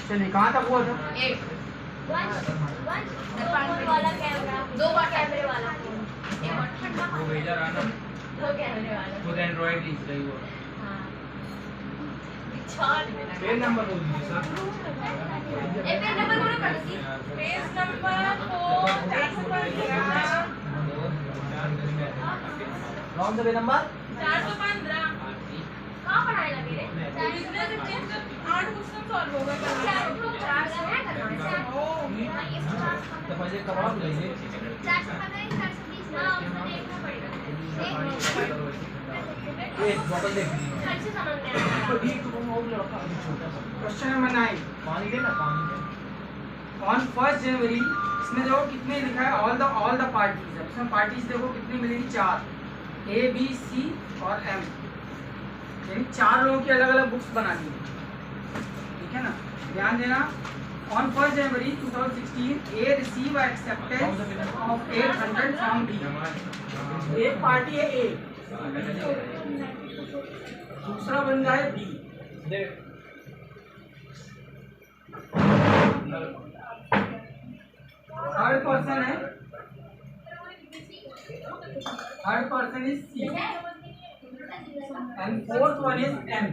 चलिए कहाँ तक हुआ था? एक वाला कैमरा, दो बार कैमरे वाला फोन, वो भेजा रहा ना, दो कैमरे वाला, खुद एंड्रॉइड यूज रही वो। हाँ चार पेज नंबर बोल दीजिए सर। पेज नंबर बोलो पड़ोसी। पेज नंबर 4 415 कौन सा पेज नंबर? 415 कहाँ पढ़ाने लगे रे? बिजनेस एक्सचेंज 8 क्वेश्चन सॉल्व हो गए कल। चार से है करना है। ओ तो पहले कबाब लीजिए। 415 420 ना उसको देखना पड़ेगा। एक बॉटल देख लीजिए। घर से समझ में आया। क्वेश्चन नंबर 9, पानी देना, पानी दे। ऑन 1 जनवरी इसमें देखो कितने लिखा है, ऑल द पार्टीज। अब इसमें पार्टीज देखो कितनी मिलेगी, 4, A B C और M, यानी 4 लोगों की अलग अलग बुक्स बनानी है, ठीक है ना। ध्यान देना, on 1 January 2016 A receive acceptance of 800 from B। एक पार्टी है A, दूसरा बंदा है B। थर्ड पर्सन है, third person is C and fourth one is M।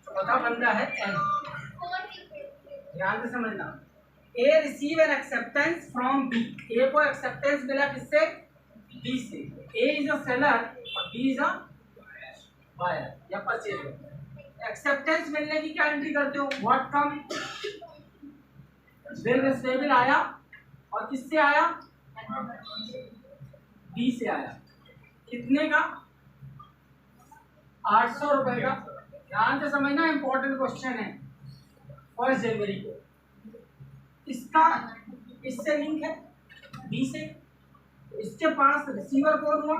चौथा बंदा है M। ध्यान से समझना, A receive an acceptance from B। A को एक्सेप्टेंस मिला किससे? B से। A इज अ सेलर और B इज अ बायर या परचेजर। एक्सेप्टेंस मिलने की क्या एंट्री करते हो? व्हाट कम, बिल रिसीवेबल आया और किससे आया? B से आया। कितने का? 800 रुपए का। ध्यान से समझना, इंपॉर्टेंट क्वेश्चन है 1 जनवरी को। इसका इससे लिंक है B से, इसके पास रिसीवर कौन हुआ?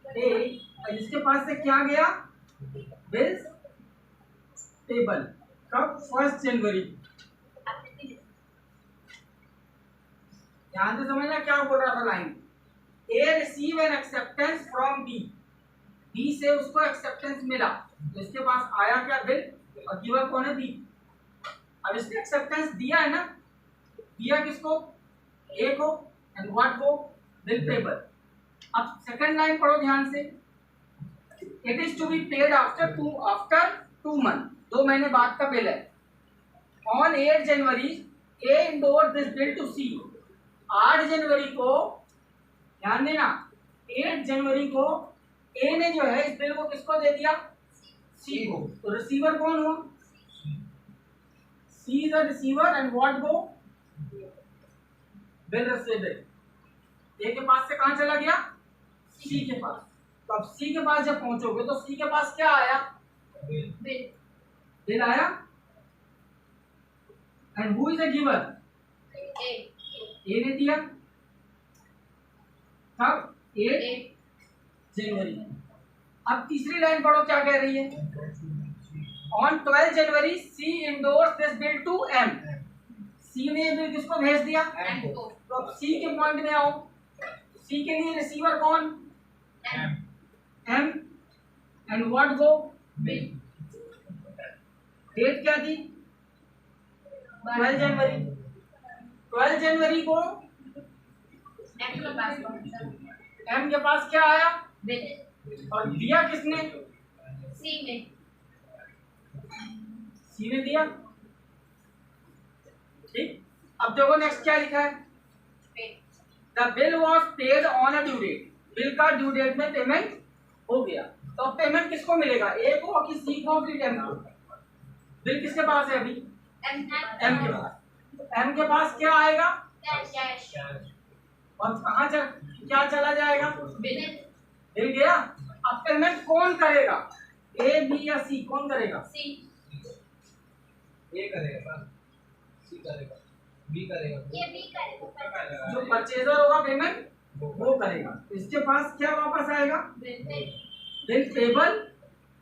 A, और इसके पास से क्या गया? Bills table. कब? 1 जनवरी। ध्यान से समझना क्या बोल रहा था line. A receive an acceptance from B। B से उसको एक्सेप्टेंस मिला तो इसके पास आया क्या? बिल। और गिवर कौन है? B। अब इसने एक्सेप्टेंस दिया है ना, दिया किसको? A को। एंड व्हाट को? Bill payable. अब सेकंड लाइन पढ़ो ध्यान से। It is to be paid after 2 month. 2 महीने बाद का बिल है। On 8 January A endorsed this bill to C। 8 जनवरी को, ध्यान देना, 8 जनवरी को A ने जो है इस बिल को किसको दे दिया? C को। तो रिसीवर कौन हुआ? C is the receiver and what go? Bill receivable. A के पास से कहां चला गया? C के पास। तो अब C के पास जब पहुंचोगे तो C के पास क्या आया? बिल आया। And who is the giver? A ने दिया। कब? 8 जनवरी। अब तीसरी लाइन पढ़ो क्या कह रही है। On 12 January C endorsed this bill to M। C ने बिल किसको भेज दिया? M को। तो अब C के पॉइंट में आओ। C के लिए रिसीवर कौन? M। And what go? Bill. Date क्या थी? 12 जनवरी। 12 जनवरी को M के पास क्या आया? बिल। और दिया किसने? C ने। C ने दिया। ठीक। अब देखो नेक्स्ट क्या लिखा है। The bill was paid on a due date. Bill का ड्यू डेट में पेमेंट हो गया। तो अब पेमेंट किसको मिलेगा? A को कि C को कि M को? बिल किसके पास है अभी? M के पास। तो M के पास क्या आएगा? कैश। और कहाँ क्या चला जाएगा? बिल। बिल गया। अब पेमेंट कौन करेगा? A, B या C? कौन करेगा? C। A करेगा, C करेगा, B करेगा, ये B करेगा। जो परचेजर होगा पेमेंट वो करेगा। तो इसके पास क्या वापस आएगा? Bill payable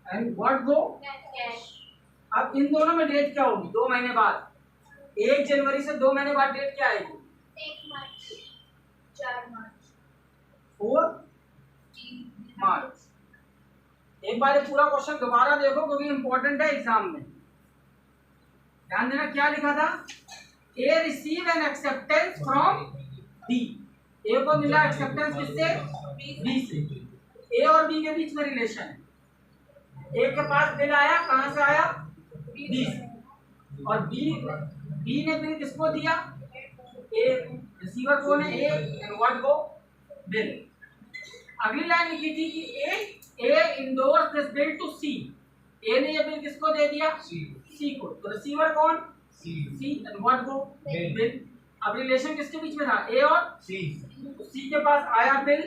and what go? Cash. अब इन दोनों में डेट क्या होगी? 2 महीने बाद। 1 जनवरी से 2 महीने बाद डेट क्या आएगी? 1 मार्च, 4 मार्च, 4 मार्च। एक बार ये पूरा क्वेश्चन दोबारा देखो क्योंकि इंपॉर्टेंट है एग्जाम में। ध्यान देना क्या लिखा था, A receive an acceptance from B. A को मिला एक्सेप्टेंस किससे, बी से। ए और बी के बीच में रिलेशन है, ए के पास बिल आया, कहां से आया, बी से, और बी ने बिल किसको दिया, ए, रिसीवर कौन है, ए, एंड व्हाट गो, बिल। अगली लाइन लिखी थी कि ए इंडोर्स दिस बिल टू सी। ए ने ये बिल किसको दे दिया, सी को, तो रिसीवर कौन, सी, एंड व्हाट गो, बिल। अब रिलेशन किसके बीच में था, ए और सी। तो सी के पास आया bill,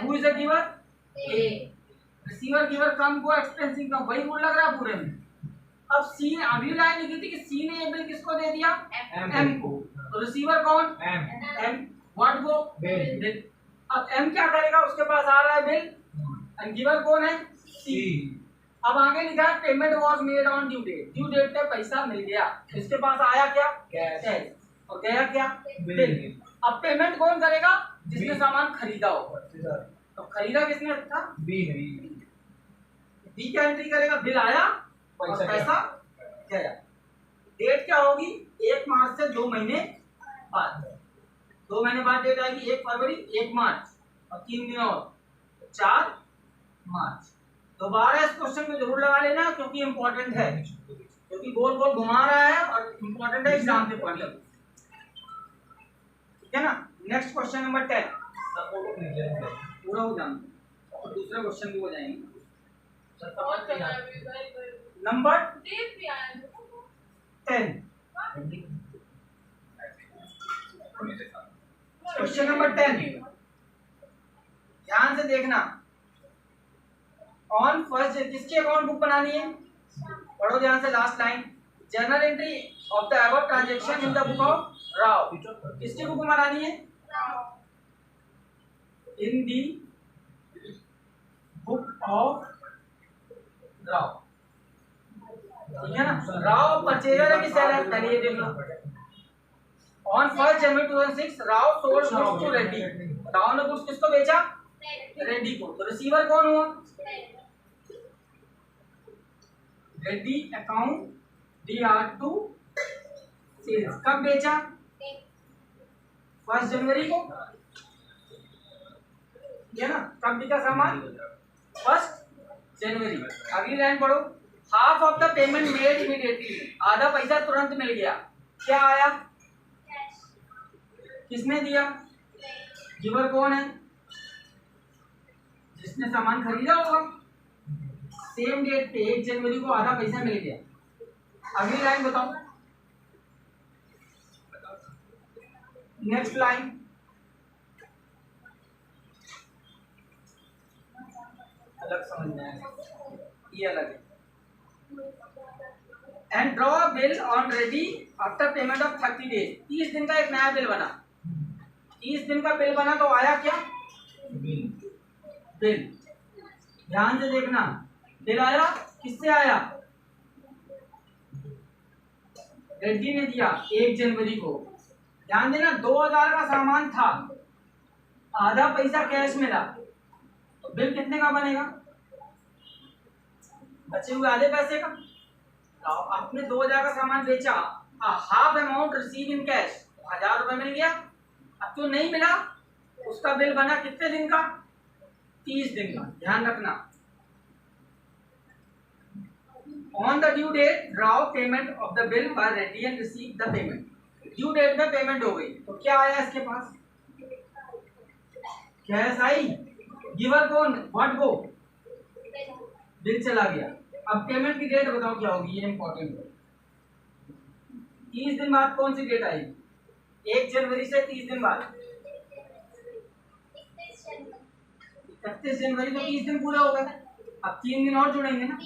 who is the giver, A. Receiver giver कम को एक्सपेंसिव कम, वही रूल लग रहा है पूरे में। अब सी, अगली लाइन लिखी थी कि सी ने ये बिल किसको दे दिया, एम को, तो रिसीवर कौन, एम, व्हाट गो, बिल। अब एम क्या करेगा, उसके पास आ रहा है बिल, एंड गिवर कौन है, सी। अब आगे लिखा है payment was made on due date. Due date पे पैसा मिल गया, इसके पास आया क्या, कैश, और गया क्या, बिल। अब पेमेंट कौन करेगा, जिसने सामान खरीदा हो। तो खरीदा किसने था, बी क्या एंट्री करेगा, बिल आया और पैसा गया। डेट क्या होगी, 1 मार्च से 2 महीने बाद। 2 महीने बाद डेट आएगी, 1 फरवरी, 1 मार्च, और 3 दिन और, 4 मार्च। दोबारा इस क्वेश्चन में जरूर लगा लेना क्योंकि इंपॉर्टेंट है, क्योंकि गोल गोल घुमा रहा है और इंपॉर्टेंट है एग्जाम के पॉइंट ऑफ व्यू। ठीक है ना। नेक्स्ट क्वेश्चन नंबर 10 पूरा हो जाना, और दूसरे क्वेश्चन भी हो जाएंगे। नंबर 10, क्वेश्चन नंबर 10, ध्यान से देखना। ऑन फर्स्ट, किसकी अकाउंट बुक बनानी है, पढ़ो ध्यान से last line. Journal entry of the above transaction in the book of Rao. किसकी बुक बनानी है, इन दी बुक ऑफ राव। ठीक है ना। राव परचेजर है कि सेलर, पहले ये देख लो। On 1 January 2006 Rao sold goods to Reddy. Rao ने गुड्स किसको बेचा, रेड्डी को, तो रिसीवर कौन हुआ, Reddy account DR to sales. कब बेचा, 1 जनवरी को, ये ना, कब बिका सामान, 1 जनवरी। अगली लाइन पढ़ो, half of the payment made immediately. आधा पैसा तुरंत मिल गया, क्या आया, किसने दिया, गिवर कौन है, जिसने सामान खरीदा होगा। सेम डेट पे 1 जनवरी को आधा पैसा मिल गया। अगली लाइन बताओ, नेक्स्ट लाइन, अलग समझना है, ये अलग है। And draw bill on ready after payment of 30 days. 30 दिन का एक नया बिल बना, 30 दिन का बिल बना, तो आया क्या, बिल। ध्यान से देखना, बिल आया, किससे आया, रेड्डी ने दिया 1 जनवरी को। ध्यान देना, 2000 का सामान था, आधा पैसा कैश मिला, तो बिल कितने का बनेगा, बचे हुए आधे पैसे का। तो आपने 2000 का सामान बेचा, half amount receive in cash, 1000 रुपए मिल गया। अब जो नहीं मिला उसका बिल बना कितने दिन का, 30 दिन का। ध्यान रखना, on the due date draw payment of the bill by Reddy and receive the payment. Due date में पेमेंट हो गई, तो क्या आया इसके पास, कैश आई, गिवर कौन, व्हाट गो, बिल चला गया। अब पेमेंट की डेट बताओ क्या होगी, ये इंपॉर्टेंट है। 30 दिन बाद कौन सी डेट आएगी, 1 जनवरी से 30 दिन बाद 31 जनवरी, तो 30 दिन पूरा हो गए। अब 3 दिन और जुड़ेंगे ना,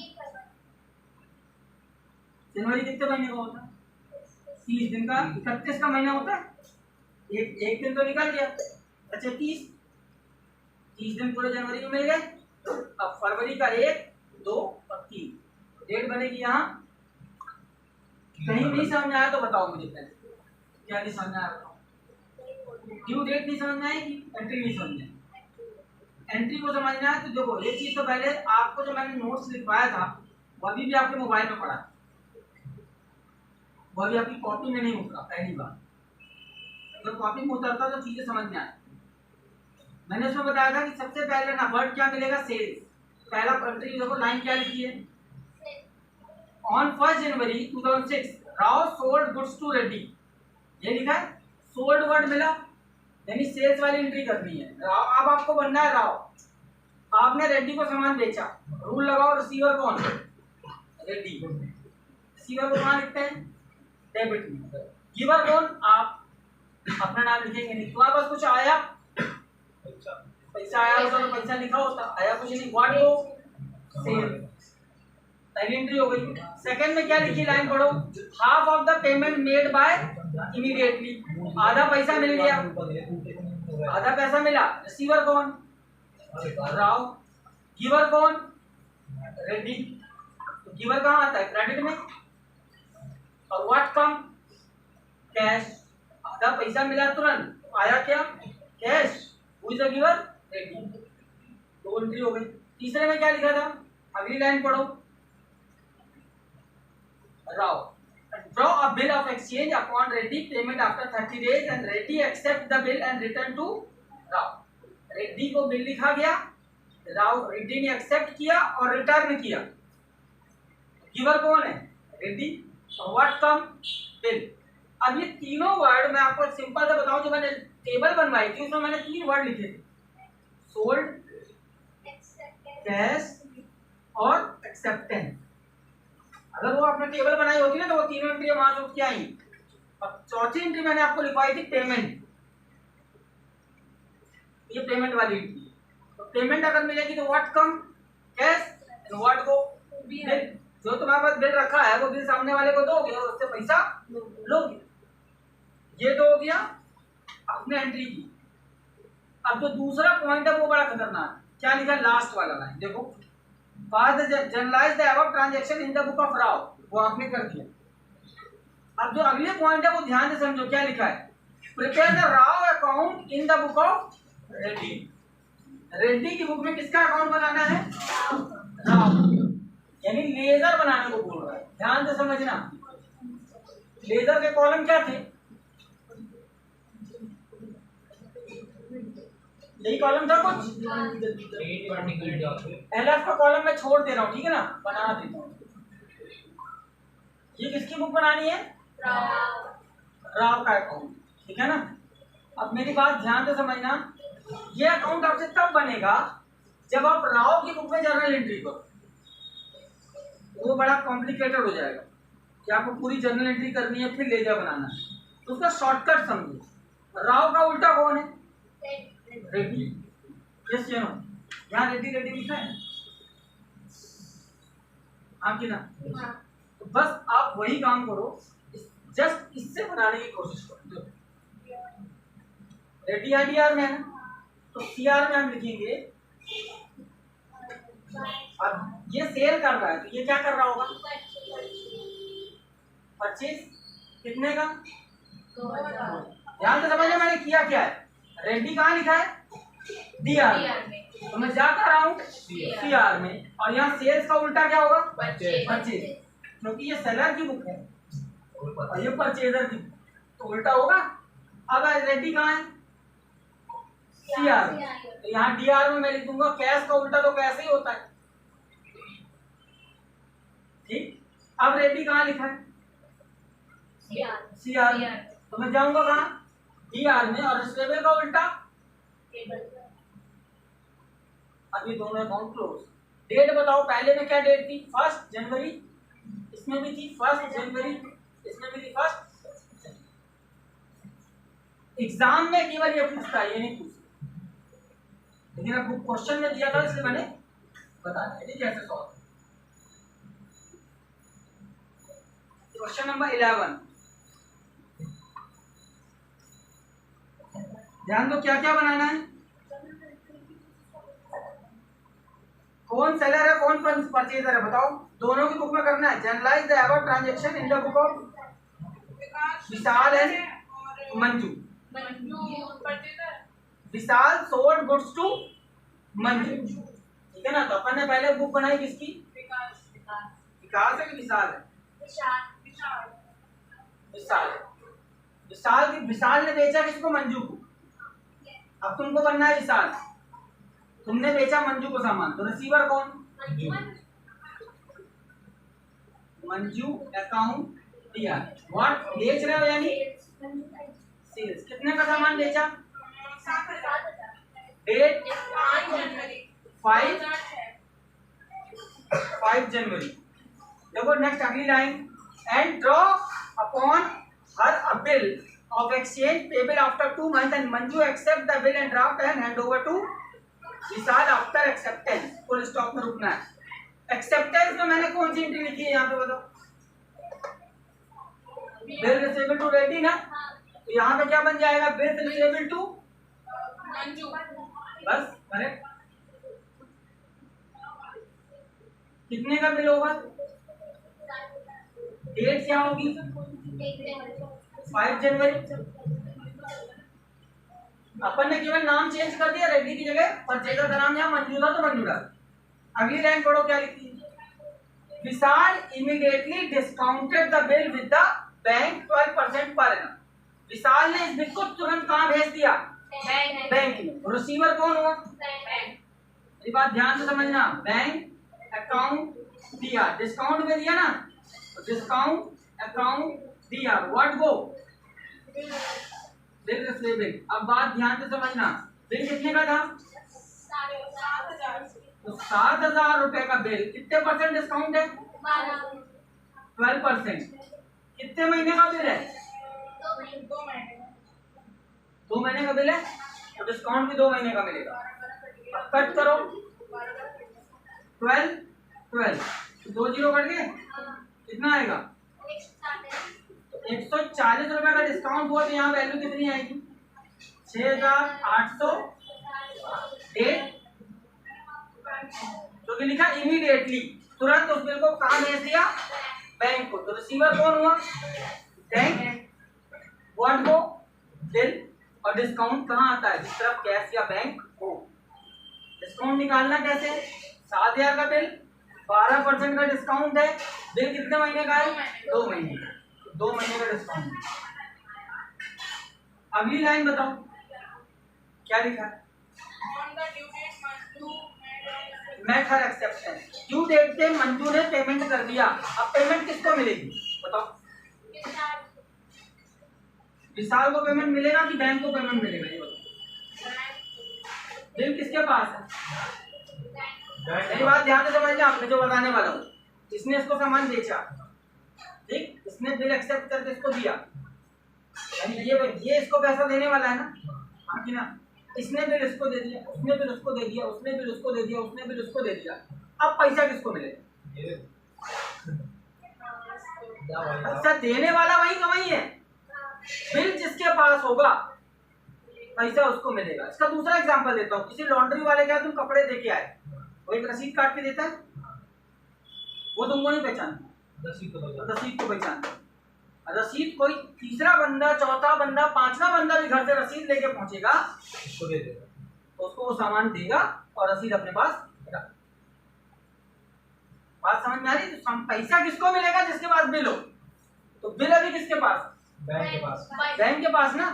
जनवरी कितने महीने का होता है, 30 दिन का, 31 का महीना होता है, एक दिन तो निकल गया। अच्छा 30 दिन पूरे जनवरी में मिल गए। अब फरवरी का 1, 2 और 3 डेट बनेगी। यहाँ कहीं नहीं समझ आया तो बताओ मुझे, पहले क्या नहीं समझ आया बताओ। ड्यू डेट नहीं समझ आएगी, एंट्री नहीं समझ आएगी। एंट्री को समझना है तो देखो ये चीज तो पहले आपको जो मैंने नोट्स लिखवाया था वो अभी भी आपके मोबाइल में पड़ा है, वो अभी आपकी कॉपी में नहीं उतरा पहली बार। अगर कॉपी में उतरता तो चीजें समझ में आए। मैंने उसमें बताया था कि सबसे पहले ना वर्ड क्या मिलेगा, सेल्स। पहला एंट्री देखो, लाइन क्या लिखी है, on 1 January 2006 Rao sold goods to Reddy, ये लिखा है। सोल्ड वर्ड मिला यानी सेल्स वाली एंट्री करनी है। राव, अब आपको बनना है राव, आपने रेड्डी को सामान बेचा, रूल लगाओ रिसीवर कौन, रेड्डी। रिसीवर को कहाँ लिखते हैं, डेबिट में। गिवर कौन, आप अपना नाम लिखेंगे नहीं। तुम्हारे पास कुछ आया, पैसा आया होता तो पैसा लिखा होता, आया कुछ नहीं, व्हाट गो, सेल। पहली एंट्री हो गई। सेकंड में क्या लिखी, लाइन पढ़ो, half of the payment made by immediately, आधा पैसा मिल गया, आधा पैसा मिला। रिसीवर कौन, राव। गिवर कौन, रेड्डी। तो गिवर कहाँ आता है, क्रेडिट में। और व्हाट कम, कैश, आधा पैसा मिला तुरंत, आया क्या, cash. Who is the giver, Reddy. दो एंट्री हो गई। तीसरे में क्या लिखा था, अगली लाइन पढ़ो, Rao. Draw a bill of exchange upon Reddy payment after 30 days and Reddy accept the bill and return to Rao. Reddy को बिल लिखा गया, राव रेड्डी ने एक्सेप्ट किया और रिटर्न किया। गिवर कौन है, रेड्डी। और व्हाट कम, बिल। अब ये तीनों वर्ड मैं आपको सिंपल से बताऊं, जो मैंने टेबल बनवाई थी उसमें मैंने 3 वर्ड लिखे थे, सोल्ड, कैश और एक्सेप्टेंस। अगर वो आपने टेबल बनाई होती ना तो वो तीनों एंट्री वहां से उठ के आई। अब चौथी एंट्री मैंने आपको लिखवाई थी पेमेंट, ये पेमेंट वाली एंट्री। तो पेमेंट अगर मिलेगी तो what come, cash, and what go, bill. जो तुम्हारे पास बिल रखा है वो बिल सामने वाले को दोगे और उससे पैसा लोगे। ये तो हो गया आपने एंट्री की। अब जो दूसरा पॉइंट है वो बड़ा खतरनाक है। क्या लिखा, लास्ट वाला लाइन देखो, generalized the above transaction in the book of Rao, वो आपने कर दिया। अब जो अगले पॉइंट है वो ध्यान से समझो, क्या लिखा है, prepare the Rao account in the book of Reddy. Reddy की बुक में किसका अकाउंट बनाना है, राव, यानी लेजर बनाने को बोल रहा है। ध्यान से समझना, लेजर के कॉलम क्या थे, यही कॉलम था कुछ, एलएफ का कॉलम मैं छोड़ दे रहा हूँ, ठीक है ना, बना देता हूँ। ये किसकी बुक बनानी है, राव का अकाउंट, ठीक है ना। अब मेरी बात ध्यान से समझना, ये अकाउंट आपसे तब बनेगा जब आप राव की बुक में जर्नल एंट्री करो। वो बड़ा कॉम्प्लिकेटेड हो जाएगा कि आपको पूरी जर्नल एंट्री करनी है फिर लेजर बनाना है, तो उसका शॉर्टकट समझो। राव का उल्टा कौन है, रेड्डी। यस या नो, यहाँ रेड्डी रेड्डी लिखा है, हाँ कि ना। तो बस आप वही काम करो, जस्ट इससे बनाने की कोशिश करो। रेड्डी आईडीआर में है ना, तो सीआर में हम लिखेंगे। अब ये सेल कर रहा है तो ये क्या कर रहा होगा, परचेज कितने का, ध्यान से समझिए मैंने किया क्या है। रेड्डी कहाँ लिखा है, डीआर में, तो मैं जा कर रहा हूँ सीआर में, और यहाँ सेल्स का उल्टा क्या होगा, परचेज, क्योंकि ये सेलर की बुक है और ये परचेजर की, तो उल्टा होगा। अब रेड्डी कहाँ है, सीआर, तो यहाँ डीआर में मैं लिख दूंगा कैश का उल्टा तो कैसे ही होता है, ठीक। अब रेड्डी कहाँ लिखा है, सीआर, तो मैं जाऊंगा कहाँ, डीआर में, और रिसीवेबल का उल्टा, अभी दोनों अकाउंट क्लोज। डेट बताओ, पहले में क्या डेट थी, 1 जनवरी, इसमें भी थी 1 जनवरी, इसमें भी थी 1। एग्जाम में केवल ये पूछता है, ये नहीं पूछता, लेकिन आपको क्वेश्चन में दिया था इसलिए मैंने बताया कैसे सॉल्व। क्वेश्चन नंबर 11, ध्यान दो, क्या क्या बनाना है, कौन सेलर है कौन परचेजर है बताओ, दोनों की बुक में करना है। Journalise the above transaction in the book of Vishal and Manju. Vishal sold goods to Manju, ठीक है ना। तो अपन ने पहले बुक बनाई किसकी? विकास है कि विशाल है? विशाल है। विशाल ने बेचा किसको? मंजू को। अब तुमको बनना है विशाल, तुमने बेचा मंजू को सामान, तो रिसीवर कौन? मंजू अकाउंट दिया, व्हाट बेच रहे हो यानी सेल्स। कितने का सामान बेचा? 8 5 जनवरी। देखो नेक्स्ट अगली line, and draw upon her a bill of exchange payable after 2 months and Manju accept the bill and draft and hand over to Vishal after acceptance। Full stop में रुकना है। एक्सेप्टेंस में मैंने कौन सी एंट्री लिखी है यहाँ पे बताओ? बिल रिसीवेबल टू रेडी ना, तो यहाँ पे क्या बन जाएगा? Bill receivable to Manju. बस करेक्ट। कितने का बिल होगा? डेट क्या होगी? 5 जनवरी। अपन ने केवल नाम चेंज कर दिया, रेड्डी की जगह परचेजर का नाम यहाँ मंजू था तो मंजू डाल। अगली लाइन पढ़ो क्या लिखी है? Vishal immediately discounted the bill with the bank 12% per annum. विशाल ने इस बिल को तुरंत कहाँ भेज दिया? बैंक में। रिसीवर कौन हुआ? ये बात ध्यान से समझना, बैंक अकाउंट दिया, डिस्काउंट में दिया ना, तो डिस्काउंट अकाउंट दिया, व्हाट गो? Bill receivable. अब बात ध्यान से समझना, बिल कितने का था? 7,000। तो 7,000 रुपए का बिल, कितने परसेंट डिस्काउंट है? 12%। कितने महीने का बिल है? 2 महीने का बिल है, तो डिस्काउंट भी 2 महीने का मिलेगा। अब कट करो, 12 तो 2 जीरो कट गए, कितना आएगा? 140 रुपए का डिस्काउंट हुआ, तो यहाँ वैल्यू कितनी आएगी? 6,800। डेट जो कि लिखा इमीडिएटली, तुरंत उस बिल को कहाँ भेज दिया? बैंक को। तो रिसीवर कौन हुआ? बैंक। व्हाट को? बिल। और डिस्काउंट कहाँ आता है? जिस तरफ कैश या बैंक हो। डिस्काउंट निकालना कैसे? 7,000 का बिल, 12% का डिस्काउंट है, बिल कितने महीने का है? 2 महीने का। 2 महीने का डिस्काउंट। अगली लाइन बताओ क्या लिखा है? Met her acceptance. Due date पे मंजू ने पेमेंट कर दिया, अब पेमेंट किसको मिलेगी बताओ? विशाल को पेमेंट मिलेगा कि बैंक को पेमेंट मिलेगा ये बताओ? बिल किसके पास है? मेरी बात ध्यान से समझना, आपने जो बताने वाला हूँ। इसने इसको सामान बेचा, ठीक, इसने बिल एक्सेप्ट करके इसको दिया, यानी ये इसको पैसा देने वाला है ना, हाँ कि ना? इसने बिल इसको दे दिया, उसने बिल उसको दे दिया, उसने बिल उसको दे दिया, उसने बिल उसको दे दिया। अब पैसा किसको मिलेगा? पैसा देने वाला वही का वही है, बिल जिसके पास होगा पैसा उसको मिलेगा। इसका दूसरा एग्जांपल देता हूँ। किसी लॉन्ड्री वाले क्या तुम कपड़े देके आए, वो एक रसीद काट के देता है, वो तुमको नहीं पहचानता, रसीद को पहचानता। रसीद कोई तीसरा बंदा, चौथा बंदा, पांचवा बंदा भी घर से रसीद लेके पहुंचेगा, उसको दे देगा, तो उसको वो सामान देगा और रसीद अपने पास रख। बात समझ में आ रही? तो पैसा किसको मिलेगा? जिसके पास बिल हो। तो बिल अभी किसके पास? बैंक के पास। बैंक के पास ना,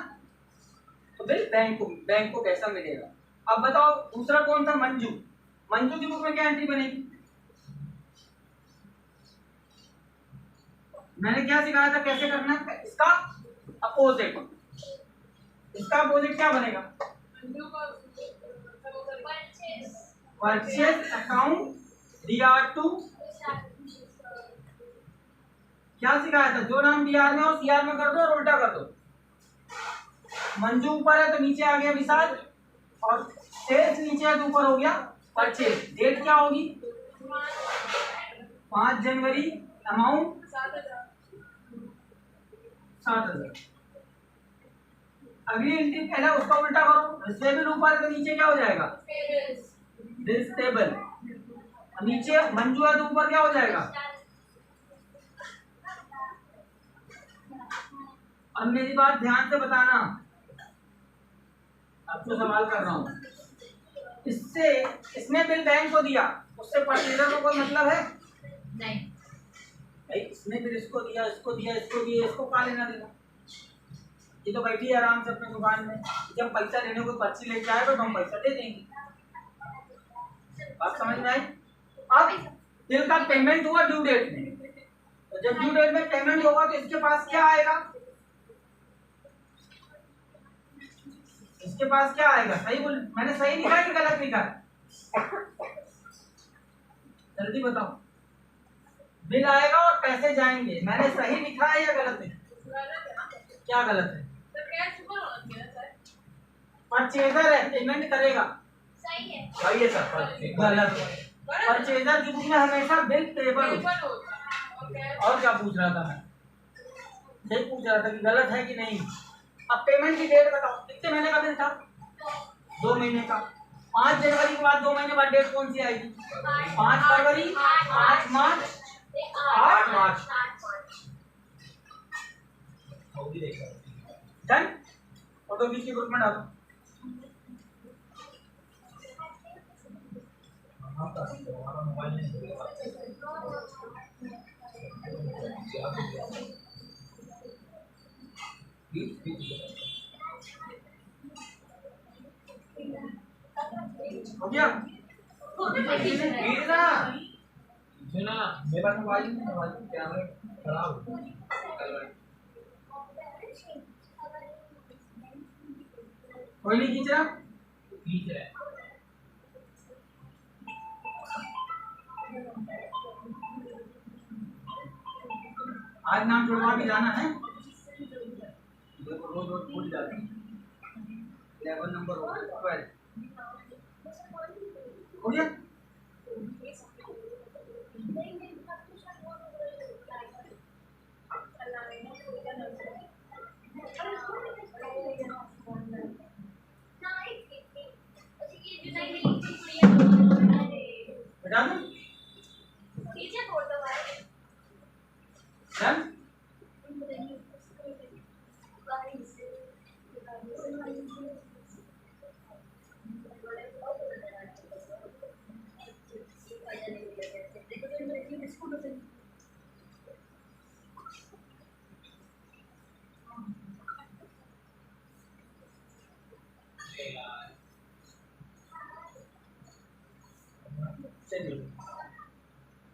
तो बिल बैंक को कैसा मिलेगा? अब बताओ दूसरा कौन था? मंजू। मंजू की बुक में क्या एंट्री बनेगी? मैंने क्या सिखाया था कैसे करना है? इसका अपोजिट। इसका अपोजिट क्या बनेगा? Purchase account DR2। क्या सिखाया था? जो नाम DR में हो CR में कर दो और उल्टा कर दो। मंजू ऊपर है तो नीचे आ गया विशाल, और सेल्स नीचे है तो ऊपर हो गया परचेज। डेट क्या होगी? 5 जनवरी। अमाउंट 7,000। अगली एंट्री पहले उसका उल्टा करो, रिसीवेबल ऊपर है तो नीचे क्या हो जाएगा? रिसीवेबल। नीचे मंजू है तो ऊपर क्या हो जाएगा? अब मेरी बात ध्यान से बताना, अब तो सवाल कर रहा हूं। इससे इसने बिल बैंक को दिया, उससे परचेजर को कोई मतलब है नहीं। भाई? इसने बिल इसको दिया, इसको दिया, इसको दिया, इसको कहाँ लेना देना? ये तो बैठी है आराम से अपनी दुकान में, जब पैसा लेने को पर्ची लेके आएगा तो हम पैसा दे देंगे। बात समझ में आई? अब बिल का पेमेंट हुआ ड्यू डेट में, तो जब ड्यू डेट में पेमेंट होगा तो इसके पास क्या आएगा? इसके पास क्या आएगा? सही बोल, मैंने सही लिखा है कि गलत लिखा है? जल्दी बताओ। बिल आएगा और पैसे जाएंगे, मैंने सही लिखा है या गलत लिखा? गलत है ना? क्या गलत है? तो कैश ऊपर होना चाहिए सर। परचेजर है, पेमेंट करेगा। सही है। सही है सर, गलत है। परचेजर की बुक में हमेशा बिल पेबल होता है। पेपर होता है और कैश और क्या पूछ रहा था मैं? यही पूछ रहा था कि गलत है कि नहीं। अब पेमेंट की डेट बताओ, कितने महीने का बिल था? 2 महीने का। 5 जनवरी के बाद 2 महीने बाद डेट कौन सी आएगी? 5 फरवरी, 8 मार्च, 8 मार्च। डन। फोटो खींच के ग्रुप में डालो। हो गया? खींचना। सुना मेरे पास मोबाइल नहीं, मोबाइल कैमरा खराब हो गया। कोई नहीं खींच रहा? खींच रहा है। आज नाम जुड़वा के जाना है। रोज रोज भूल जाते हैं। 11 नंबर हो गया, 12 हो गया? बता दूं? डन?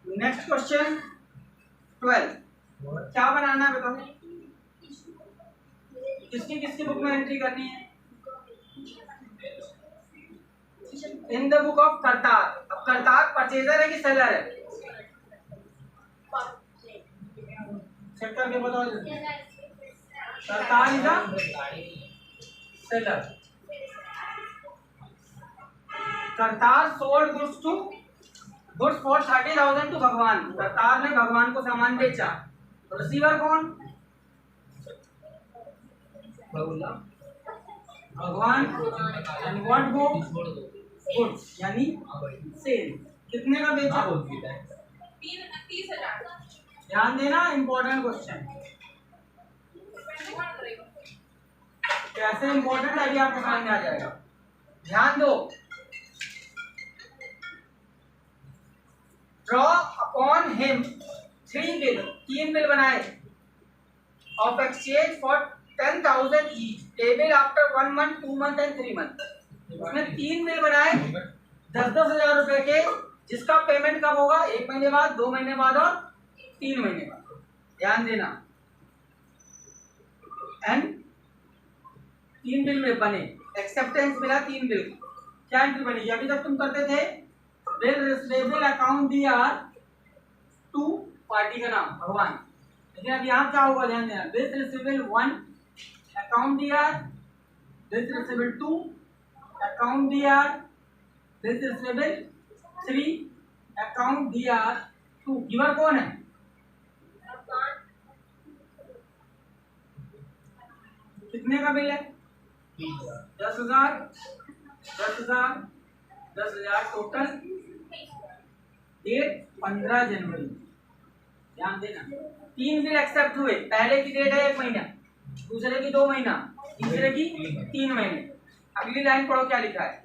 Next question 12। क्या बनाना है बताओ? किसकी किसकी बुक में एंट्री करनी है? In the book of Kartar. अब करतार परचेजर है कि सेलर है? चेक करके बताओ जल्दी। Kartar is the seller. Kartar sold goods for 30,000 to Bhagwan. Kartar ने भगवान को सामान बेचा। रिसीवर कौन? भगवान। And what go? गुड्स यानी सेल। कितने का बेचा? 30,000। ध्यान देना, इंपॉर्टेंट क्वेश्चन। कैसे इंपॉर्टेंट है अभी आपको समझ में आ जाएगा। ध्यान दो। Draw upon him 3 bill, 3 bill बनाए of exchange for 10,000 each, payable after 1 month, 2 month and 3 month. उसने 3 बिल बनाए 10-10 हजार रुपए के, जिसका पेमेंट कब होगा? 1 महीने बाद, 2 महीने बाद और 3 महीने बाद। ध्यान देना। एंड 3 बिल में बने, एक्सेप्टेंस मिला 3 बिल। क्या एंट्री बनेगी? अभी तक तुम करते थे bill receivable account dear to party का नाम भगवान, लेकिन अब यहाँ क्या होगा? ध्यान देना। बिल रिसीवेबल 1 अकाउंट दियर, बिल रिसीवेबल 2 अकाउंट दियर, बिल रिसीवेबल 3 अकाउंट दियर 2। गिवर कौन है? कितने का बिल है? 10,000 10,000 10,000 टोटल। डेट 15 जनवरी। ध्यान देना। 3 बिल एक्सेप्ट हुए। पहले की डेट है 1 महीना, दूसरे की 2 महीना, तीसरे की 3 महीने। अगली लाइन पढ़ो क्या लिखा है?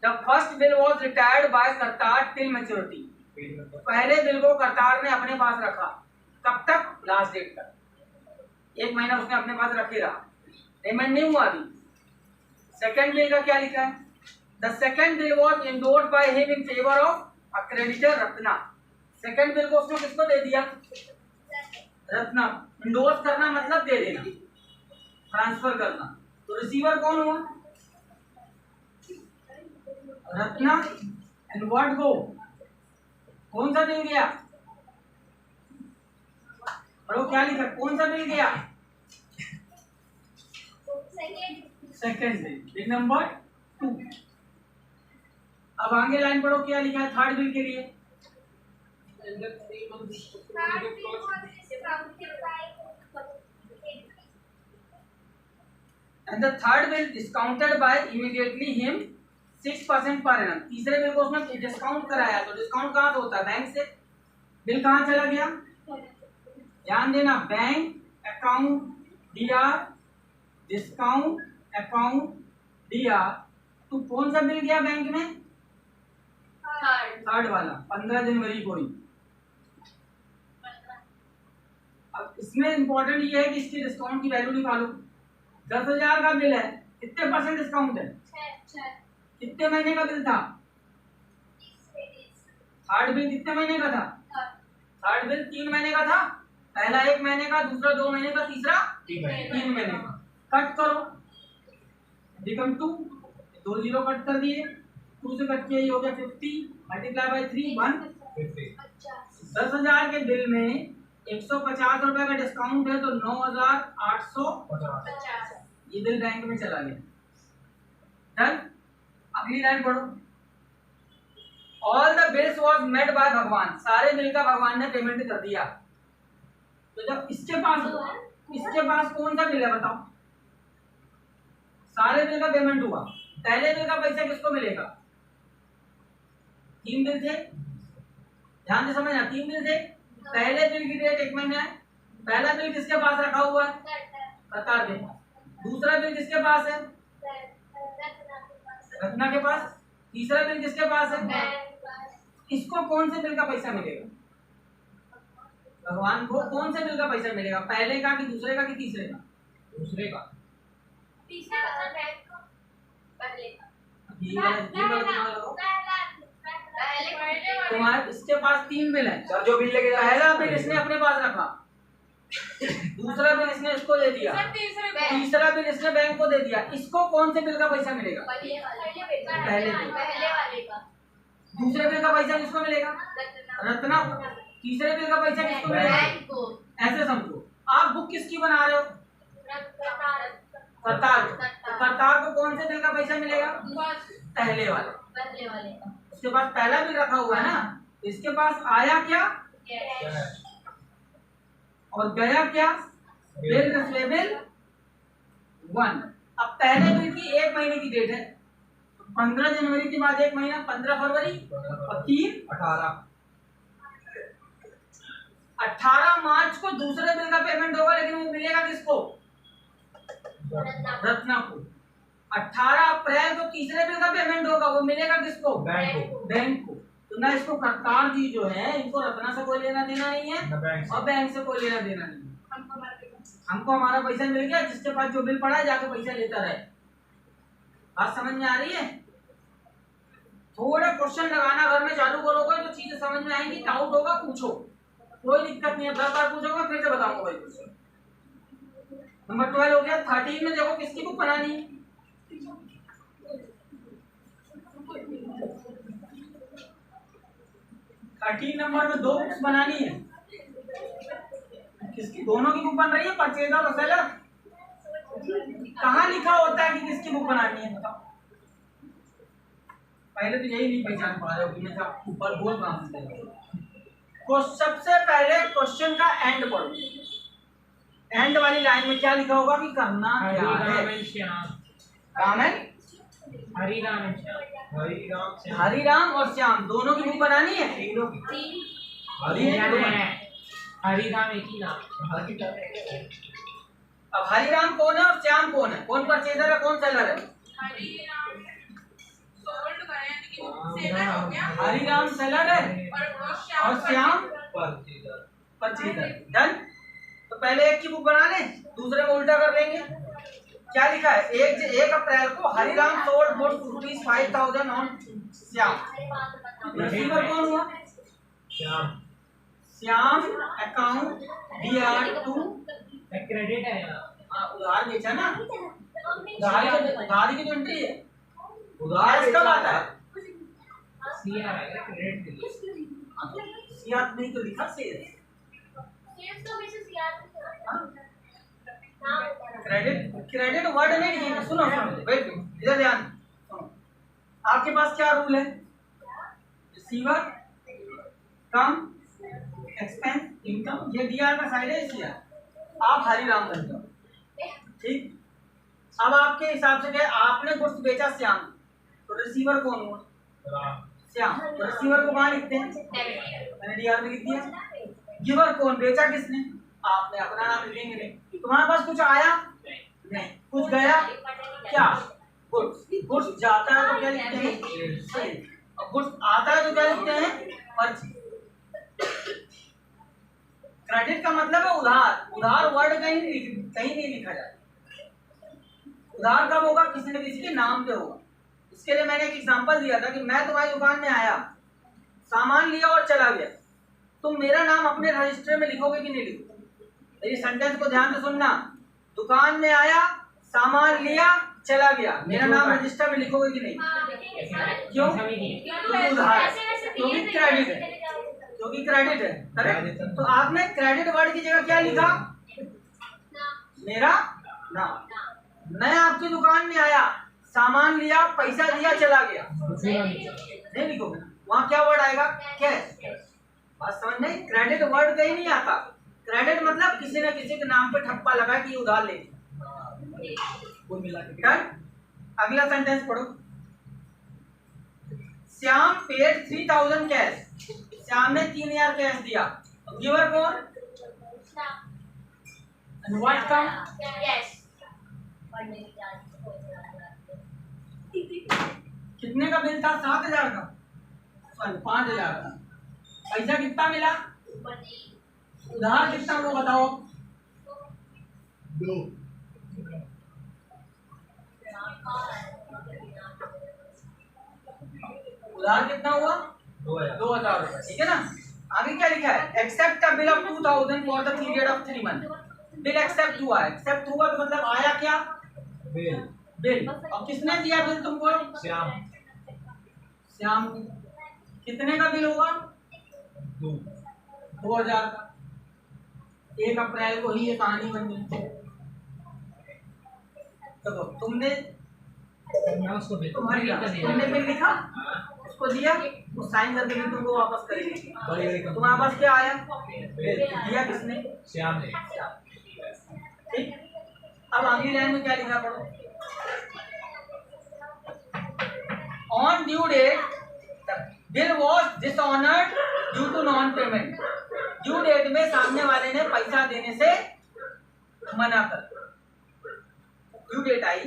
The first bill was retired by Kartar till maturity. पहले बिल को करतार ने अपने पास रखा, कब तक? लास्ट डेट तक, 1 महीना उसने अपने पास रखे रहा, पेमेंट नहीं हुआ अभी। सेकेंड बिल का क्या लिखा है? The second bill was endorsed by him in favour of a creditor Ratna. Second bill को उसने किसको दे दिया? रत्ना। इंडोर्स करना मतलब दे देना, ट्रांसफर करना। तो रिसीवर कौन हुआ? रत्ना। एंड व्हाट गो? कौन सा बिल गया? और क्या लिखा? कौन सा बिल गया? Second bill, bill number 2। अब आगे लाइन पढ़ो, क्या लिखा है थर्ड बिल के लिए? And the third bill discounted by immediately him 6% per annum। तीसरे बिल को उसने डिस्काउंट कराया, तो डिस्काउंट कहाँ से होता है? बैंक से। बिल कहाँ चला गया? ध्यान देना, bank account DR, discount account DR. तो कौन सा बिल गया बैंक में? थर्ड वाला, 15 जनवरी को ही। अब इसमें इंपॉर्टेंट ये है कि इसकी डिस्काउंट की वैल्यू निकालो। 10,000 का बिल है, कितने % डिस्काउंट है? 6। कितने महीने का बिल था? थर्ड बिल कितने महीने का था? थर्ड बिल 3 महीने का था। पहला 1 महीने का, दूसरा 2 महीने का, तीसरा 3 महीने का। कट करो, बिकम 2, 2 जीरो कट कर दिए, 2 से कट किया, ये हो गया 50 मल्टीप्लाई बाय 3 150। 10,000 के बिल में 150 रुपए का डिस्काउंट है, तो 9,850 ये बिल बैंक में चला गया। डन। अगली लाइन पढ़ो। All the bills was made by भगवान। सारे बिल का भगवान ने पेमेंट कर दिया। तो जब इसके पास कौन सा बिल है बताओ? सारे बिल का पेमेंट हुआ, पहले बिल का पैसा किसको मिलेगा? 3 बिल थे, ध्यान से समझना, 3 बिल थे। पहले बिल की डेट 1 महीना है। पहला बिल किसके पास रखा हुआ है? करतार के पास। दूसरा बिल किसके पास है? रत्ना के पास। तीसरा बिल किसके पास है? इसको कौन से बिल का पैसा मिलेगा? भगवान को कौन से बिल का पैसा मिलेगा? पहले का कि दूसरे का कि तीसरे का? दूसरे का। तीसरे का बैंक को, पहले का। ये वाला दिमाग लगाओ। तुम्हारे इसके पास 3 बिल है सर, जो बिल लेके पहला बिल इसने अपने पास रखा, दूसरा बिल इसने इसको दे दिया, तीसरा बिल इसने बैंक को दे दिया। इसको कौन से बिल का पैसा मिलेगा? पहले वाले का। दूसरे बिल का पैसा किसको मिलेगा? रत्ना। तीसरे बिल का पैसा किसको मिलेगा? ऐसे समझो। आप बुक किसकी बना रहे हो? करतार। तो करतार को कौन से बिल का पैसा मिलेगा? पहले वाले। उसके पास पहला बिल रखा हुआ है ना, तो इसके पास आया क्या और गया क्या? Bill receivable 1। अब पहले बिल की 1 महीने की डेट है, 15 जनवरी के बाद 1 महीना, 15 फरवरी और 3 18 मार्च को दूसरे बिल का पेमेंट होगा, लेकिन वो मिलेगा किसको? रत्ना को। 18 अप्रैल को तीसरे बिल का पेमेंट होगा, वो मिलेगा किसको? बैंक को। तो ना इसको करतार जी जो है, इनको रत्ना से कोई लेना देना नहीं है और बैंक से कोई लेना देना नहीं है। हमको हमारा पैसा मिल गया, जिसके पास जो बिल पड़ा है जाके पैसा लेता रहे। बात समझ में आ रही है? थोड़ा क्वेश्चन लगाना घर में चालू करोगे तो चीजें समझ में आएंगी। डाउट होगा पूछो, कोई दिक्कत नहीं है। 10 बार पूछोगे फिर से बताऊंगा भाई क्वेश्चन। नंबर 12 हो गया। 13 में देखो किसकी बुक बनानी है? नंबर में 2 बुक्स बनानी है। किसकी? दोनों की बुक बन रही है, परचेजर और सेलर। कहाँ लिखा होता है कि किसकी बुक बनानी है? बताओ। पहले तो यही नहीं पहचान पा रहे हो कि मैं क्या ऊपर बोल रहा हूँ। सबसे पहले क्वेश्चन का एंड पढ़ो। एंड वाली लाइन में क्या लिखा होगा कि करना क्या है? राम है, हरिराम और श्याम दोनों की बुक बनानी है। हरिराम एक ही नाम। अब हरिराम कौन है और श्याम कौन है? कौन परचेजर है, कौन सेलर है? सोल्ड का है, यानी कि वो सेलर हो गया हरिराम सेलर है और श्याम परचेजर। परचेजर। डन। तो पहले एक की बुक बना लें, दूसरे में उल्टा कर लेंगे। क्या लिखा है? 1 अप्रैल को Hariram sold goods ₹5,000 on Shyam. Receiver कौन हुआ? Shyam. Shyam account DR to credit है यहाँ। उधार बेचा ना, उधार की तो एंट्री है। उधार कब आता है? सीआर आएगा क्रेडिट के लिए। सीआर नहीं तो लिखा सेल्स। क्रेडिट वर्ड नहीं लिखेंगे। सुनो वेट इधर ध्यान सुनो। आपके पास क्या रूल है? रिसीवर कम एक्सपेंस इनकम, ये डीआर का साइड है इसलिए आप हरिराम बन जाओ। ठीक। अब आपके हिसाब से क्या, आपने गुड्स बेचा श्याम, तो रिसीवर कौन हुआ? श्याम। तो रिसीवर को कहाँ लिखते हैं? मैंने डीआर में लिख दिया। गिवर कौन? बेचा किसने? आपने। अपना नाम लिखेंगे नहीं। तुम्हारे पास कुछ आया नहीं, कुछ गया क्या? गुड्स। गुड्स जाता है तो क्या लिखते हैं? सेल। और गुड्स आता है तो क्या लिखते हैं? परचेज। क्रेडिट का मतलब है उधार। उधार वर्ड कहीं नहीं लिखा जाता। उधार कब होगा? किसी न किसी के नाम पे होगा। इसके लिए मैंने एक एग्जांपल दिया था कि मैं तुम्हारी दुकान में आया, सामान लिया और चला गया, तुम मेरा नाम अपने रजिस्टर में लिखोगे कि नहीं लिखोगे? मेरी सेंटेंस को ध्यान से सुनना। दुकान में आया, सामान लिया, चला गया, मेरा नाम रजिस्टर में लिखोगे कि नहीं? क्यों? क्योंकि उधार है, क्योंकि क्रेडिट है, क्योंकि क्रेडिट है। करेक्ट। तो आपने क्रेडिट वर्ड की जगह क्या लिखा? मेरा नाम। मैं आपकी दुकान में आया, सामान लिया, पैसा दिया, चला गया, नहीं लिखोगे। वहां क्या वर्ड आएगा? कैश। बात समझ नहीं? क्रेडिट वर्ड कहीं नहीं आता। क्रेडिट मतलब किसी न किसी के नाम पे ठप्पा लगा कि उधार ले। अगला सेंटेंस पढ़ो। Shyam paid 3,000 cash. श्याम ने 3,000 कैश दिया। गिवर कौन? व्हाट कम? कितने का बिल था? 7,000 का, सॉरी 5,000 का। पैसा कितना मिला? उधार कितना वो बताओ? 2। उधार कितना हुआ? 2,000 रुपए। ठीक है ना? आगे क्या लिखा है? Accept a bill of 2,000 for the period of 3 month. Bill accept हुआ है। एक्सेप्ट हुआ तो मतलब आया क्या? बिल। बिल। और किसने दिया बिल तुमको? श्याम। श्याम। कितने का बिल होगा? 2,000 का। 1 अप्रैल को ही ये कहानी बन गई। तो तुमने तुमने बिल लिखा, उसको दिया, वो साइन करके भी तुमको वापस करेंगे। तुम्हारे पास क्या आया? दिया किसने? श्याम ने। ठीक। अब अगली लाइन में क्या लिखा पढ़ो। On due date bill was dishonoured due to non payment. Due date में सामने वाले ने पैसा देने से मना कर। ड्यू डेट आई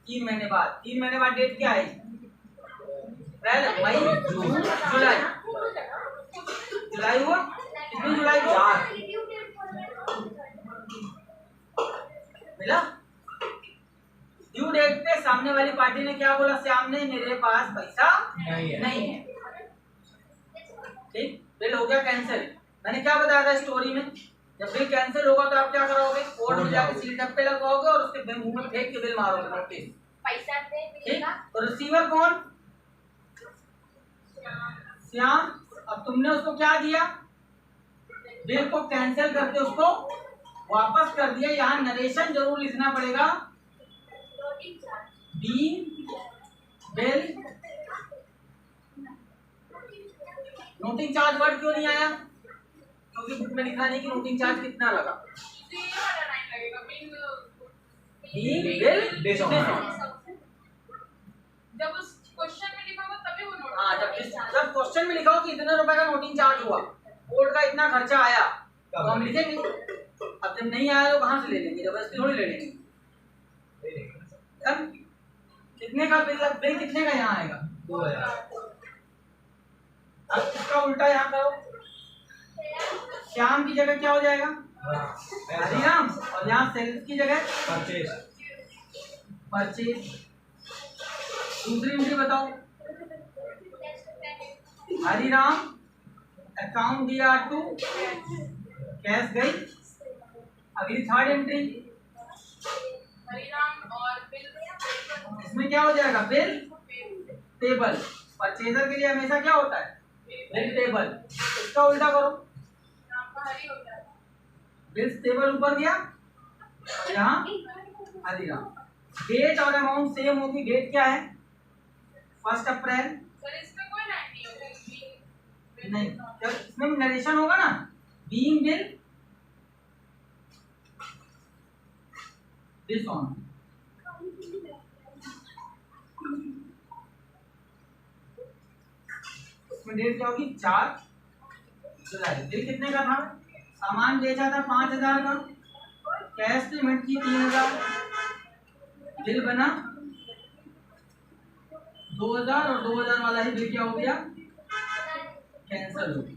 3 महीने बाद। 3 महीने बाद डेट क्या आई? अप्रैल, मई, जून, जुलाई। जुलाई हुआ। कितनी जुलाई? 4 मिला। ड्यू डेट पे सामने वाली पार्टी ने क्या बोला? श्याम ने, मेरे पास पैसा नहीं है। ठीक। बिल हो गया कैंसिल। मैंने क्या बताया था स्टोरी में? जब बिल कैंसिल होगा तो आप क्या करोगे? कोर्ट में जाके सील डब्बे लगवाओगे और उसके मुंह में फेंक के बिल मारोगे नोटिस। पैसा दे ठीक। तो रिसीवर कौन? श्याम। अब तुमने उसको क्या दिया? बिल को कैंसिल करके उसको वापस कर दिया। यहाँ नरेशन जरूर लिखना पड़ेगा। बिल नोटिंग चार्ज वर्ड क्यों नहीं आया? क्योंकि बुक में लिखा नहीं कि नोटिंग चार्ज कितना लगा। बिल जब उस क्वेश्चन में लिखा होगा तभी वो नोट। हाँ, जब क्वेश्चन में लिखा हो कि इतने रुपए का नोटिंग चार्ज हुआ, कोर्ट का इतना खर्चा आया, तो हम लिखेंगे। अब जब नहीं आया तो कहाँ से ले लेंगे? जबरदस्ती थोड़ी ले लेंगे। कितने का बिल कितने का यहाँ आएगा? 2000। अब इसका उल्टा यहाँ करो, श्याम की जगह क्या हो जाएगा, हरिराम, और यहाँ सेल्स की जगह परचेज। परचेज। दूसरी एंट्री बताओ, हरिराम अकाउंट दिया टू, कैश गई। अगली थर्ड एंट्री, हरिराम और बिल इसमें क्या हो जाएगा, बिल टेबल। परचेजर के लिए हमेशा क्या होता है, बिल टेबल। इसका उल्टा करो, नाम का हरि हो जाएगा। बिल्स टेबल ऊपर गया और यहाँ हरिराम। डेट और अमाउंट सेम होगी। डेट क्या है, 1 अप्रैल। सर इसमें कोई लाइन नहीं होगी। नहीं, जब इसमें नरेशन होगा ना, बीइंग बिल दिस ऑन। इसमें डेट क्या होगी, 4 जुलाई। बिल कितने का था, सामान बेचा था 5000 का, कैश पेमेंट की 3000, बिल बना 2000 और 2000 वाला ही बिल क्या हो गया, कैंसल हो गया।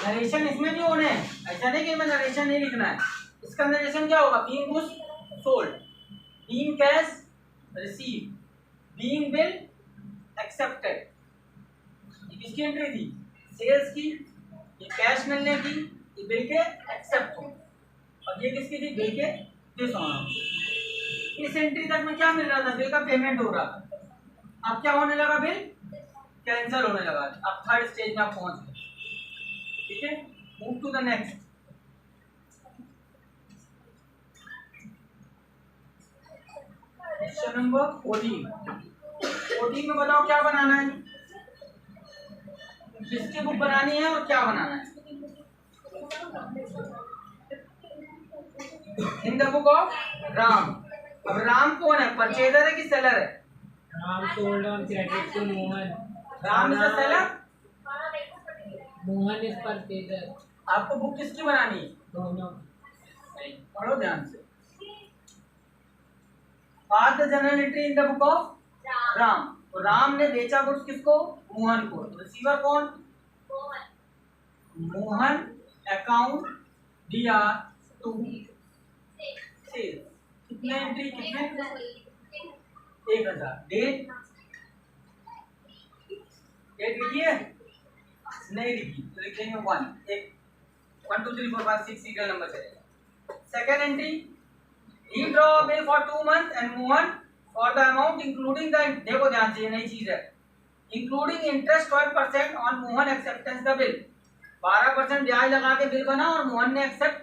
नरेशन इसमें क्यों होने हैं, ऐसा नहीं कि मैं नरेशन नहीं लिखना है। इसका नरेशन क्या होगा, being goods sold, being cash receive, being bill accepted. ये किसकी एंट्री थी, सेल्स की। ये कैश मिलने की, ये बिल के एक्सेप्ट हो, और ये किसकी थी, बिल के डिसऑनर। इस एंट्री तक में क्या मिल रहा था, बिल का पेमेंट हो रहा था। अब क्या होने लगा, बिल कैंसिल होने लगा। अब थर्ड स्टेज में आप पहुंच गए, ठीक है। Move to the next. Question number 14 में बताओ क्या बनाना है, किसकी बुक बनानी है और क्या बनाना है। In the book of Ram. अब राम कौन है, परचेजर है कि सेलर है, Ram sold on credit to Mohan. Ram is the seller, Mohan is purchaser. आपको बुक किसकी बनानी है, दोनों। पढ़ो ध्यान से। Pass the general entry in the book of Ram. तो राम ने बेचा गुड्स किसको, मोहन को। रिसीवर कौन, मोहन अकाउंट दिया टू सेल्स। कितने एंट्री, कितने, 1000। डेट, डेट लिखिए, नहीं लिखी तो लिख देंगे 1। एक 1 2 3 4 5 6 सीरियल नंबर चलेगा। Second entry, he draw a bill for 2 months and Mohan for the amount including the, देखो ध्यान से ये नई चीज है, including interest 12% on Mohan acceptance the bill। 12% ब्याज लगा के बिल बना और मोहन ने एक्सेप्ट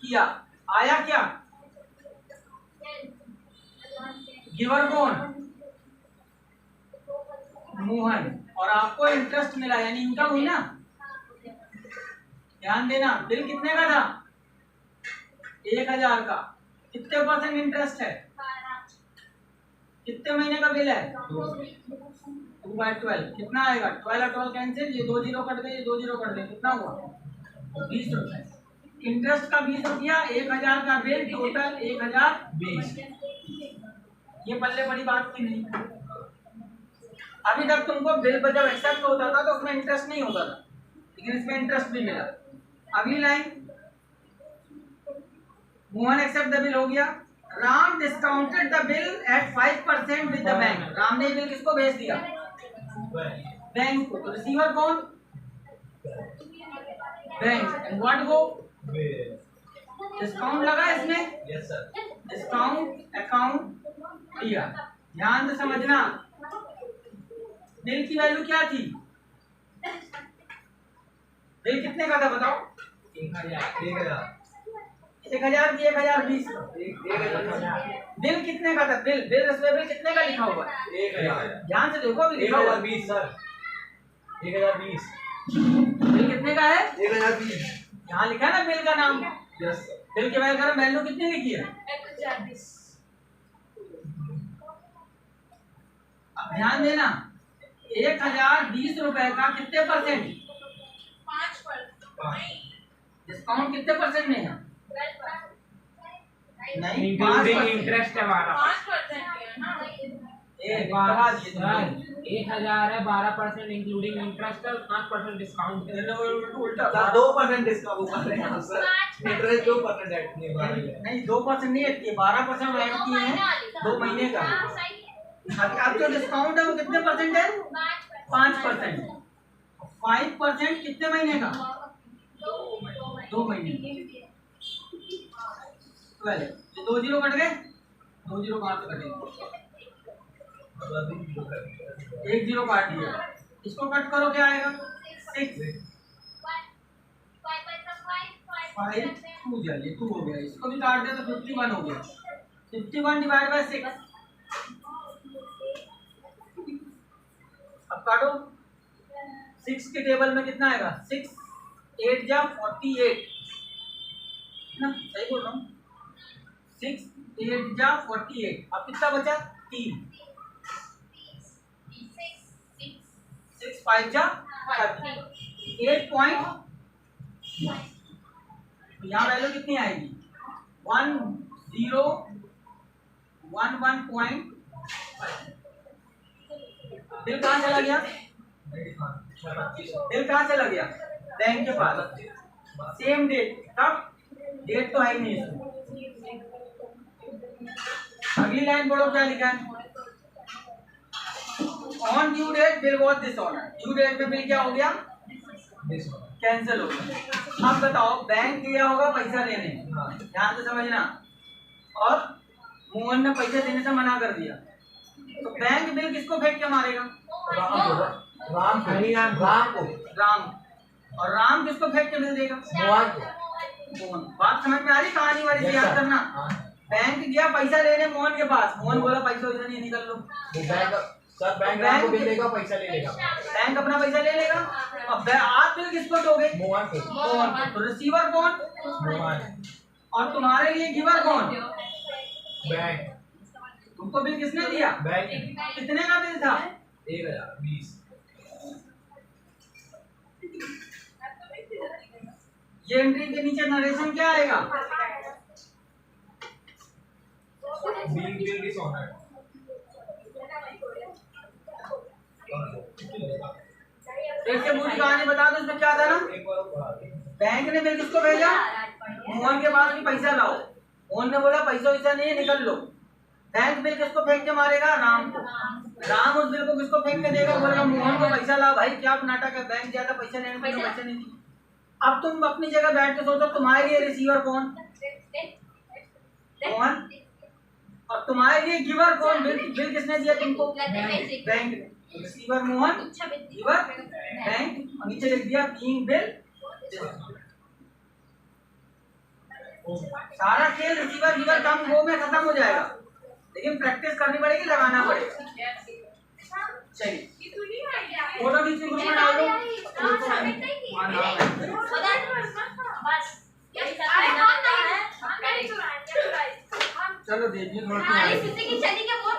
किया। आया क्या, गिवर कौन, मोहन, और आपको इंटरेस्ट मिला यानी इनकम हुई ना। ध्यान देना, बिल कितने का था, 1000 का। कितने % इंटरेस्ट है, कितने महीने का बिल है, 2/12। कितना आएगा, 12 और 12 कैंसिल, ये 2 जीरो कट गए, ये 2 जीरो कट गए, कितना हुआ, 20 रुपए। इंटरेस्ट का 20 रुपया, 1000 का बिल, टोटल 1020। ये पल्ले बड़ी बात की नहीं। अभी तक तुमको बिल पर जब एक्सेप्ट होता था तो उसमें इंटरेस्ट नहीं होता था, लेकिन इसमें इंटरेस्ट भी मिला। अगली लाइन, मोहन एक्सेप्ट द बिल हो गया। Ram discounted the bill at 5% with the bank. Ram ने बिल किसको भेज दिया, बैंक को। तो रिसीवर कौन, bank. And what go, discount लगा इसमें, यस सर। डिस्काउंट अकाउंट दिया। ध्यान से समझना, बिल की वैल्यू क्या थी, बिल कितने का था बताओ, 1000 1000 की 1020। बिल कितने का था, बिल बिल रिसीवेबल कितने का लिखा हुआ है, 1000। ध्यान से देखो, अभी लिखा हुआ है 1020 सर, 1020। बिल कितने का है, 1020। यहाँ लिखा है ना बिल का नाम। Yes sir. बिल के वैल्यू कितनी लिखी है, 1020। अब ध्यान देना, 1020 रुपए का कितने %, 5%। डिस्काउंट कितने % में है, नहीं, इंक्लूडिंग 5%। इंटरेस्ट हमारा। 5% है ना। 1000 है, 12% इंक्लूडिंग इंटरेस्ट, 5% डिस्काउंट। उल्टा 2% डिस्काउंट ऊपर है यहाँ सर, इंटरेस्ट 2% ऐड किए नहीं 2% नहीं ऐड किए, 12% ऐड किए हैं 2 महीने का। हाँ, सही है। अब जो डिस्काउंट है वो कितने परसेंट है? 5%। 5% कितने महीने का? 2 महीने। 12 ये 2 जीरो कट गए, 2 जीरो कहाँ से कटेंगे? 1 जीरो काट दिया, इसको कट करो क्या आएगा? 6 5 2 जाइए 2 हो गया, इसको भी काट दिया तो 51 हो गया। 51 डिवाइड बाय 6, अब काटो 6 के टेबल में कितना आएगा? 6 8 जा 48 ना, सही बोल रहा हूँ। 6 8 जा 48, अब कितना बचा? 3 6 5 जा 8 पॉइंट, यहाँ वैल्यू कितनी आएगी? 1 0 1 1 पॉइंट। बिल कहाँ चला गया? बिल कहाँ चला गया? बैंक के पास। सेम डेट, तब डेट तो है ही नहीं इसमें। अगली लाइन पढ़ो क्या लिखा है? On due date bill was dishonoured. Due date में बिल क्या हो गया? कैंसिल हो गया। अब बताओ बैंक गया होगा पैसा लेने, ध्यान से समझना, और मोहन ने पैसे देने से मना कर दिया, तो बैंक बिल किसको फेंक के मारेगा? राम को। राम। और राम किसको फेंक के बिल देगा? मोहन को। मोहन। बात समझ में आ रही? कहानी वाली से याद करना। बैंक गया पैसा लेने मोहन के पास, मोहन बोला पैसा वैसा नहीं, निकल लो। बैंक राम को बिल देगा, पैसा ले लेगा, बैंक अपना पैसा ले लेगा। अब आप बिल किसको दोगे? मोहन को। तो रिसीवर कौन? मोहन। और तुम्हारे लिए गिवर कौन? बैंक। तुमको बिल किसने दिया? बैंक। कितने का बिल था? 1020। ये एंट्री के नीचे नरेशन क्या आएगा? Bill dishonoured. फिर से पूरी कहानी बता दो, उसमें क्या था ना? बैंक ने बिल किसको भेजा? मोहन के पास भी पैसा लाओ। मोहन ने बोला पैसा वैसा नहीं है, निकल लो। बैंक बिल किसको फेंक के मारेगा? राम को। राम उस बिल को किसको फेंक के देगा? बोलेगा मोहन को पैसा लाओ। भाई क्या नाटक है, बैंक ज्यादा पैसा लेने को पैसे नहीं दिए। अब तुम अपनी जगह बैठ के सोचो, तुम्हारे लिए रिसीवर कौन? मोहन। और तुम्हारे लिए गिवर कौन? बिल किसने दिया तुमको? Bank. Receiver Mohan, giver bank, और नीचे लिख दिया बीइंग बिल। सारा खेल रिसीवर गिवर कम वो में खत्म हो जाएगा, लेकिन प्रैक्टिस करनी पड़ेगी, लगाना पड़ेगा। चलिए फोटो खींच के ग्रुप में डाल दो। चलो देखिए थोड़ा। चली के वो